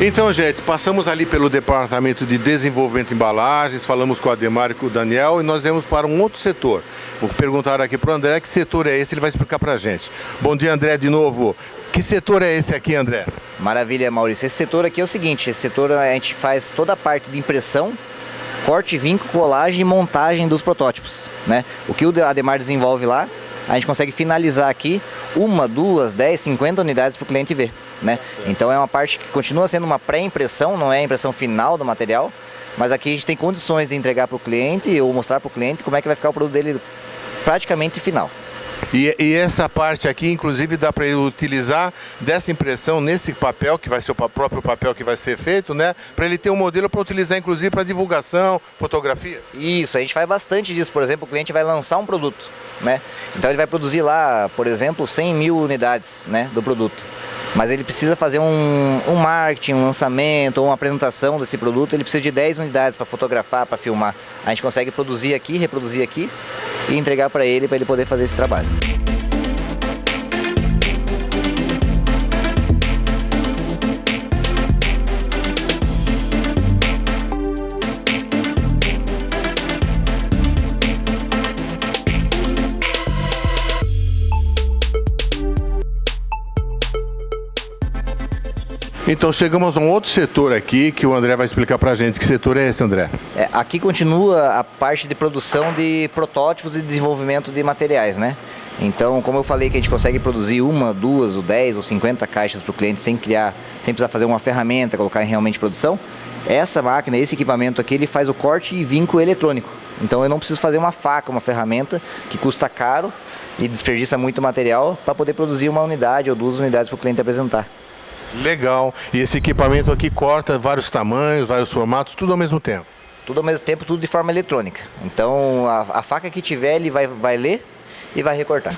Então, gente, passamos ali pelo departamento de desenvolvimento de embalagens, falamos com o Ademar e com o Daniel e nós viemos para um outro setor. Vou perguntar aqui para o André que setor é esse, ele vai explicar para a gente. Bom dia, André, de novo. Que setor é esse aqui, André? Maravilha, Maurício. Esse setor aqui é o seguinte, esse setor a gente faz toda a parte de impressão, corte, vinco, colagem e montagem dos protótipos, né? O que o Ademar desenvolve lá, a gente consegue finalizar aqui 1, 2, 10, 50 unidades para o cliente ver, né? Então é uma parte que continua sendo uma pré-impressão, não é a impressão final do material, mas aqui a gente tem condições de entregar para o cliente ou mostrar para o cliente como é que vai ficar o produto dele praticamente final. E essa parte aqui, inclusive, dá para ele utilizar dessa impressão nesse papel, que vai ser o próprio papel que vai ser feito, né? Para ele ter um modelo para utilizar, inclusive, para divulgação, fotografia. Isso, a gente faz bastante disso. Por exemplo, o cliente vai lançar um produto, né? Então ele vai produzir lá, por exemplo, 100 mil unidades, né, do produto. Mas ele precisa fazer um marketing, um lançamento ou uma apresentação desse produto, ele precisa de 10 unidades para fotografar, para filmar. A gente consegue produzir aqui, reproduzir aqui e entregar para ele poder fazer esse trabalho. Então chegamos a um outro setor aqui que o André vai explicar pra gente. Que setor é esse, André? Aqui continua a parte de produção de protótipos e desenvolvimento de materiais, né? Então, como eu falei que a gente consegue produzir 1, 2, ou 10 ou 50 caixas para o cliente sem precisar fazer uma ferramenta, colocar em realmente produção, essa máquina, esse equipamento aqui, ele faz o corte e vinco eletrônico. Então eu não preciso fazer uma faca, uma ferramenta que custa caro e desperdiça muito material para poder produzir 1 unidade ou 2 unidades para o cliente apresentar. Legal. E esse equipamento aqui corta vários tamanhos, vários formatos, tudo ao mesmo tempo? Tudo ao mesmo tempo, tudo de forma eletrônica. Então a faca que tiver, ele vai ler e vai recortar.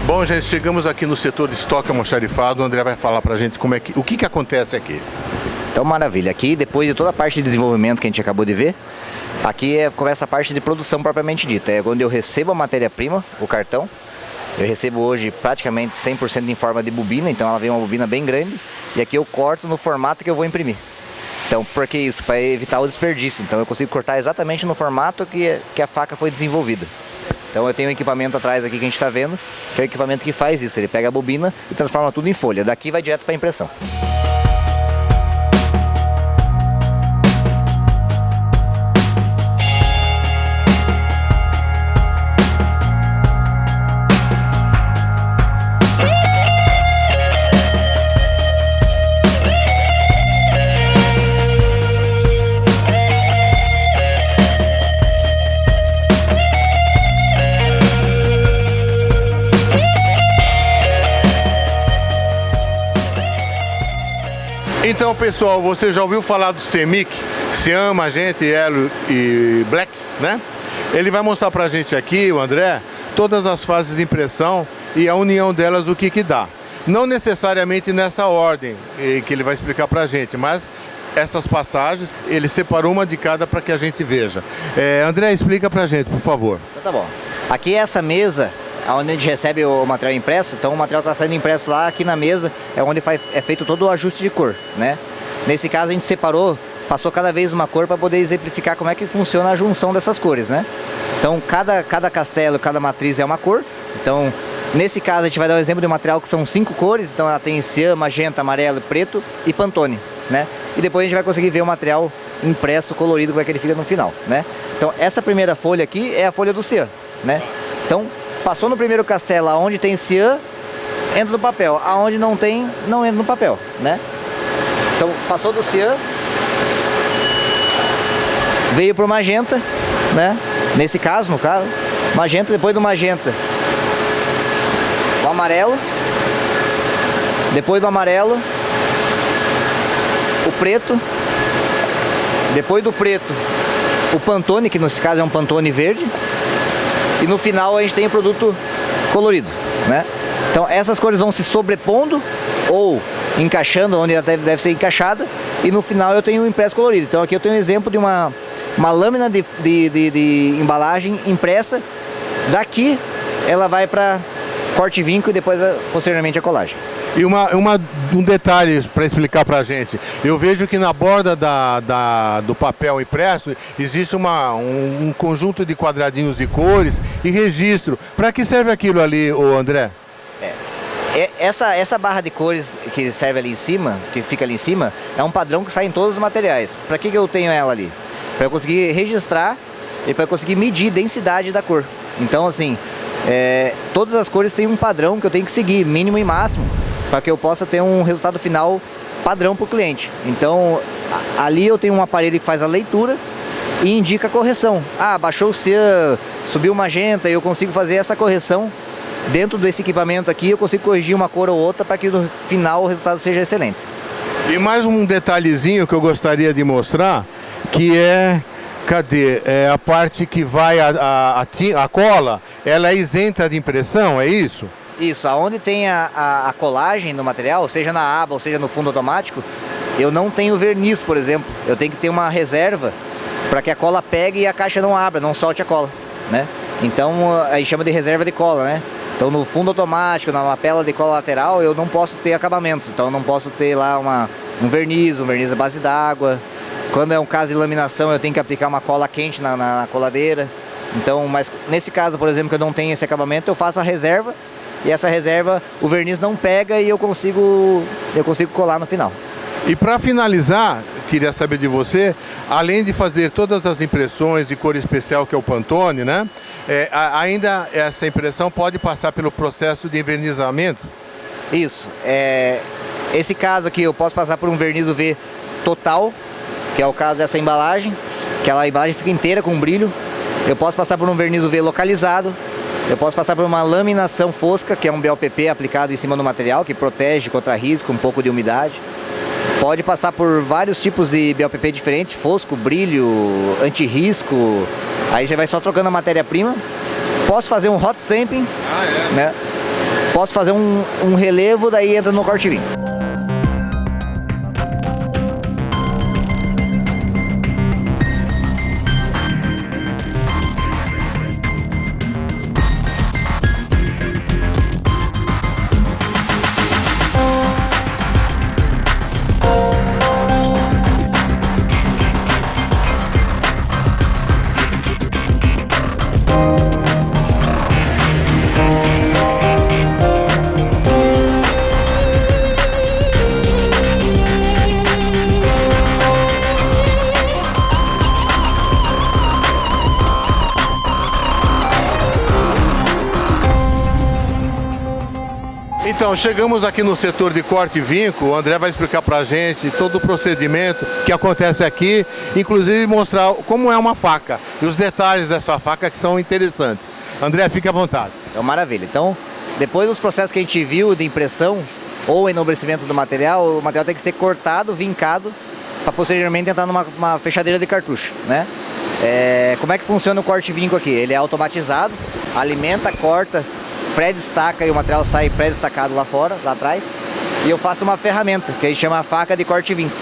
Bom, gente, chegamos aqui no setor de estoque almoxarifado. O André vai falar pra gente o que acontece aqui. Então, maravilha. Aqui, depois de toda a parte de desenvolvimento que a gente acabou de ver, aqui começa a parte de produção propriamente dita. É quando eu recebo a matéria-prima, o cartão. Eu recebo hoje praticamente 100% em forma de bobina, então ela vem uma bobina bem grande. E aqui eu corto no formato que eu vou imprimir. Então, por que isso? Para evitar o desperdício. Então eu consigo cortar exatamente no formato que a faca foi desenvolvida. Então eu tenho um equipamento atrás aqui que a gente está vendo, que é o equipamento que faz isso. Ele pega a bobina e transforma tudo em folha. Daqui vai direto para a impressão. Então, pessoal, você já ouviu falar do CEMIC? Cian, Magenta, Yellow e Black, né? Ele vai mostrar pra gente aqui, o André, todas as fases de impressão e a união delas, o que dá. Não necessariamente nessa ordem que ele vai explicar pra gente, mas essas passagens, ele separou uma de cada para que a gente veja. André, explica pra gente, por favor. Então tá bom. Aqui é essa mesa onde a gente recebe o material impresso, então o material está sendo impresso lá, aqui na mesa é onde é feito todo o ajuste de cor, né? Nesse caso a gente separou, passou cada vez uma cor para poder exemplificar como é que funciona a junção dessas cores, né? Então cada castelo, cada matriz é uma cor, então nesse caso a gente vai dar um exemplo de um material que são 5 cores, então ela tem cian, magenta, amarelo, preto e pantone, né? E depois a gente vai conseguir ver o material impresso, colorido, como é que ele fica no final, né? Então essa primeira folha aqui é a folha do cian, né? Então passou no primeiro castelo, aonde tem cian, entra no papel. Aonde não tem, não entra no papel, né? Então, passou do cian, veio pro magenta, né? Nesse caso, magenta, depois do magenta, o amarelo, depois do amarelo, preto, depois do preto o Pantone, que nesse caso é um Pantone verde, e no final a gente tem o produto colorido, né? Então essas cores vão se sobrepondo ou encaixando onde ela deve ser encaixada, e no final eu tenho o impresso colorido. Então aqui eu tenho um exemplo de uma lâmina de embalagem impressa. Daqui ela vai para corte e vinco e depois posteriormente a colagem. E um detalhe para explicar para a gente, eu vejo que na borda do papel impresso existe um conjunto de quadradinhos de cores e registro. Para que serve aquilo ali, ô André? Essa barra de cores que serve ali em cima, que fica ali em cima, é um padrão que sai em todos os materiais. Para que eu tenho ela ali? Para eu conseguir registrar e para eu conseguir medir a densidade da cor. Então assim, todas as cores têm um padrão que eu tenho que seguir, mínimo e máximo, para que eu possa ter um resultado final padrão para o cliente. Então ali eu tenho um aparelho que faz a leitura e indica a correção. Baixou o cian, subiu o magenta, e eu consigo fazer essa correção. Dentro desse equipamento aqui eu consigo corrigir uma cor ou outra para que no final o resultado seja excelente. E mais um detalhezinho que eu gostaria de mostrar, que cadê? A parte que vai a cola, ela é isenta de impressão, é isso? Isso, aonde tem a colagem no material, seja na aba ou seja no fundo automático, eu não tenho verniz, por exemplo. Eu tenho que ter uma reserva para que a cola pegue e a caixa não abra, não solte a cola, né? Então aí chama de reserva de cola, né? Então no fundo automático, na lapela de cola lateral, eu não posso ter acabamentos. Então eu não posso ter lá um verniz à base d'água. Quando é um caso de laminação, eu tenho que aplicar uma cola quente na coladeira. Então, mas nesse caso, por exemplo, que eu não tenho esse acabamento, eu faço a reserva, e essa reserva o verniz não pega e eu consigo colar no final. E para finalizar, queria saber de você, além de fazer todas as impressões de cor especial, que é o Pantone, né? Ainda essa impressão pode passar pelo processo de envernizamento? Isso. Esse caso aqui eu posso passar por um verniz UV total, que é o caso dessa embalagem, que a embalagem fica inteira com brilho. Eu posso passar por um verniz UV localizado. Eu posso passar por uma laminação fosca, que é um BOPP aplicado em cima do material, que protege contra risco, um pouco de umidade. Pode passar por vários tipos de BOPP diferentes, fosco, brilho, anti-risco. Aí já vai só trocando a matéria-prima. Posso fazer um hot stamping, né? Posso fazer um relevo, daí entra no corte e vinco. Então, chegamos aqui no setor de corte e vinco. O André vai explicar para a gente todo o procedimento que acontece aqui, inclusive mostrar como é uma faca e os detalhes dessa faca, que são interessantes. André, fique à vontade. Então, maravilha. Então, depois dos processos que a gente viu de impressão ou enobrecimento do material, o material tem que ser cortado, vincado, para posteriormente entrar numa fechadeira de cartucho, né? Como é que funciona o corte e vinco aqui? Ele é automatizado, alimenta, corta, pré-destaca, e o material sai pré-destacado lá fora, lá atrás. E eu faço uma ferramenta, que a gente chama faca de corte e vinco.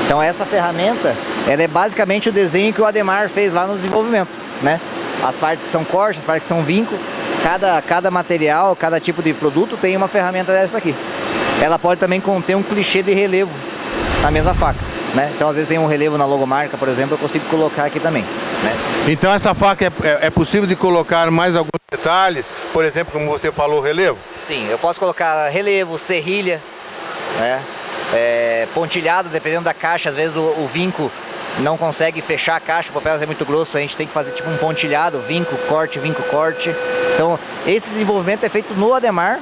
Então essa ferramenta, ela é basicamente o desenho que o Ademar fez lá no desenvolvimento, né? As partes que são corte, as partes que são vinco, cada material, cada tipo de produto tem uma ferramenta dessa aqui. Ela pode também conter um clichê de relevo na mesma faca, né? Então às vezes tem um relevo na logomarca, por exemplo, eu consigo colocar aqui também, né? Então essa faca é possível de colocar mais alguns detalhes, por exemplo, como você falou, relevo? Sim, eu posso colocar relevo, serrilha, né? Pontilhado, dependendo da caixa, às vezes o vinco não consegue fechar a caixa, o papel é muito grosso, a gente tem que fazer tipo um pontilhado, vinco, corte. Então esse desenvolvimento é feito no Ademar.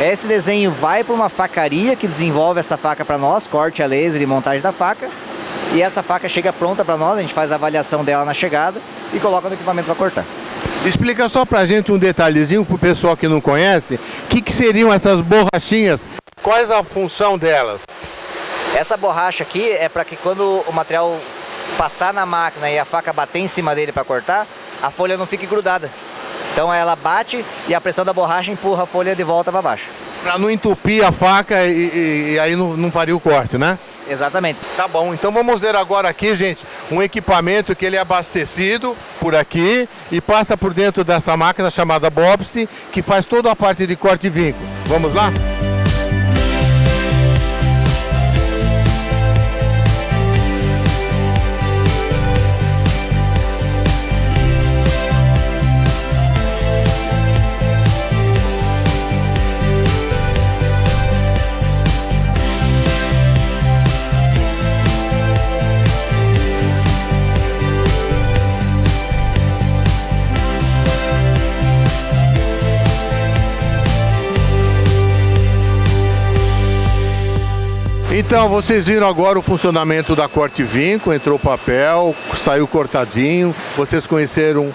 Esse desenho vai para uma facaria que desenvolve essa faca para nós, corte a laser e montagem da faca. E essa faca chega pronta para nós, a gente faz a avaliação dela na chegada e coloca no equipamento para cortar. Explica só pra gente um detalhezinho pro pessoal que não conhece, o que seriam essas borrachinhas, quais a função delas? Essa borracha aqui é para que quando o material passar na máquina e a faca bater em cima dele para cortar, a folha não fique grudada. Então ela bate e a pressão da borracha empurra a folha de volta para baixo. Para não entupir a faca e aí não faria o corte, né? Exatamente. Tá bom, então vamos ver agora aqui, gente, um equipamento que ele é abastecido por aqui e passa por dentro dessa máquina chamada Bobst, que faz toda a parte de corte e vinco. Vamos lá? Então, vocês viram agora o funcionamento da corte vinco, entrou o papel, saiu cortadinho, vocês conheceram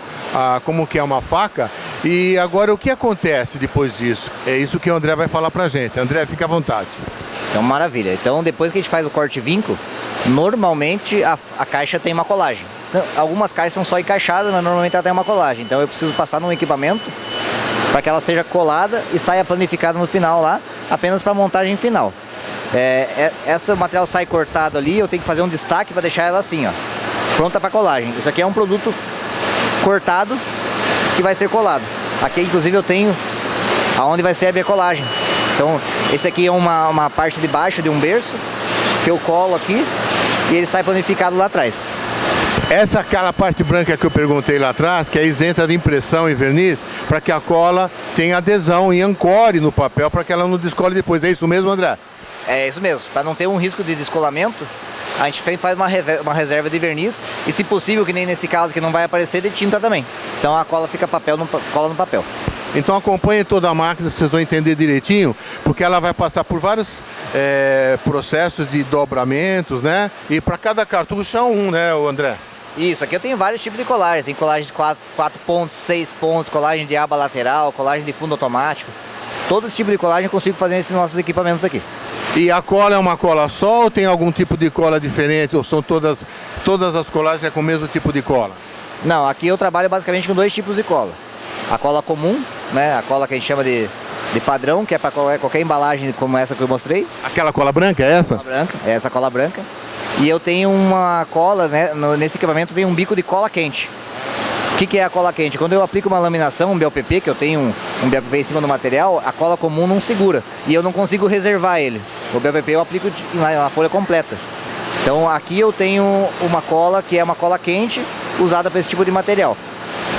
como que é uma faca, e agora o que acontece depois disso? É isso que o André vai falar pra gente. André, fica à vontade. Então, maravilha. Então, depois que a gente faz o corte vinco, normalmente a caixa tem uma colagem. Então, algumas caixas são só encaixadas, mas normalmente ela tem uma colagem. Então, eu preciso passar num equipamento para que ela seja colada e saia planificada no final lá, apenas para montagem final. Esse material sai cortado ali, eu tenho que fazer um destaque para deixar ela assim, ó, pronta para colagem. Isso aqui é um produto cortado que vai ser colado. Aqui inclusive eu tenho aonde vai ser a minha colagem. Então esse aqui é uma parte de baixo de um berço que eu colo aqui e ele sai planificado lá atrás. Essa aquela parte branca que eu perguntei lá atrás, que é isenta de impressão e verniz, para que a cola tenha adesão e ancore no papel para que ela não descole depois. É isso mesmo, André? É isso mesmo, para não ter um risco de descolamento, a gente faz uma reserva de verniz e, se possível, que nem nesse caso que não vai aparecer, de tinta também. Então a cola fica cola no papel. Então acompanhe toda a máquina, vocês vão entender direitinho, porque ela vai passar por vários processos de dobramentos, né? E para cada cartucho é um, né, André? Isso, aqui eu tenho vários tipos de colagem. Tem colagem de 4 pontos, 6 pontos, colagem de aba lateral, colagem de fundo automático. Todo esse tipo de colagem eu consigo fazer nesses nossos equipamentos aqui. E a cola é uma cola só ou tem algum tipo de cola diferente? Ou são todas as colagens com o mesmo tipo de cola? Não, aqui eu trabalho basicamente com dois tipos de cola. A cola comum, né? A cola que a gente chama de padrão, que é para qualquer embalagem como essa que eu mostrei. Aquela cola branca é essa? Cola branca, é essa cola branca. E eu tenho uma cola, né? Nesse equipamento tem um bico de cola quente. O que é a cola quente? Quando eu aplico uma laminação, um BOPP, que eu tenho um BOPP em cima do material, a cola comum não segura e eu não consigo reservar ele. O BOPP eu aplico na folha completa. Então aqui eu tenho uma cola que é uma cola quente usada para esse tipo de material.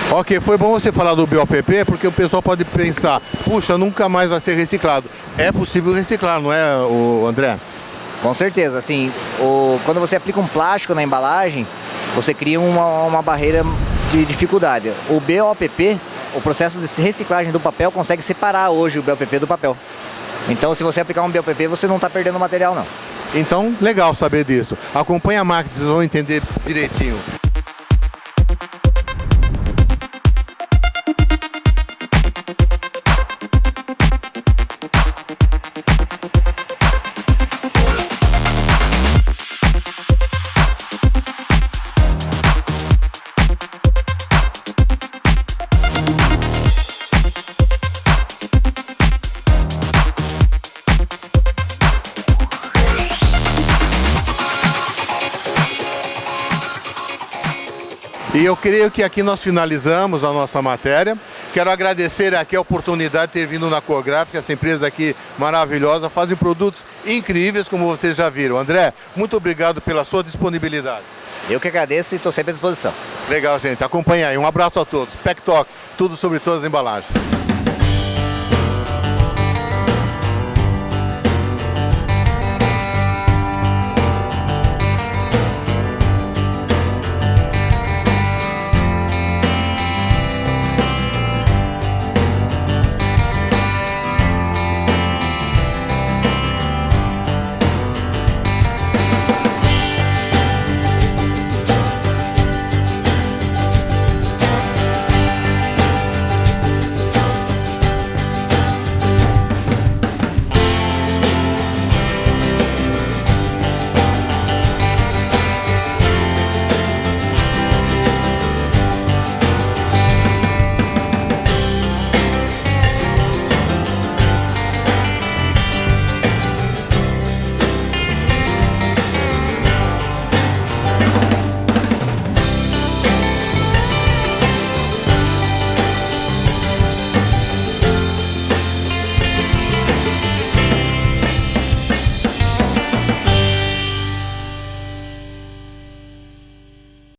Ok, foi bom você falar do BOPP, porque o pessoal pode pensar, puxa, nunca mais vai ser reciclado. É possível reciclar, não é, André? Com certeza, assim, quando você aplica um plástico na embalagem, você cria uma barreira de dificuldade. O BOPP, o processo de reciclagem do papel, consegue separar hoje o BOPP do papel. Então, se você aplicar um BOPP, você não está perdendo material, não. Então, legal saber disso. Acompanhe a máquina, vocês vão entender direitinho. E eu creio que aqui nós finalizamos a nossa matéria. Quero agradecer aqui a oportunidade de ter vindo na Corgráfica, essa empresa aqui maravilhosa, fazem produtos incríveis, como vocês já viram. André, muito obrigado pela sua disponibilidade. Eu que agradeço e estou sempre à disposição. Legal, gente. Acompanha aí. Um abraço a todos. Pack Talk, tudo sobre todas as embalagens.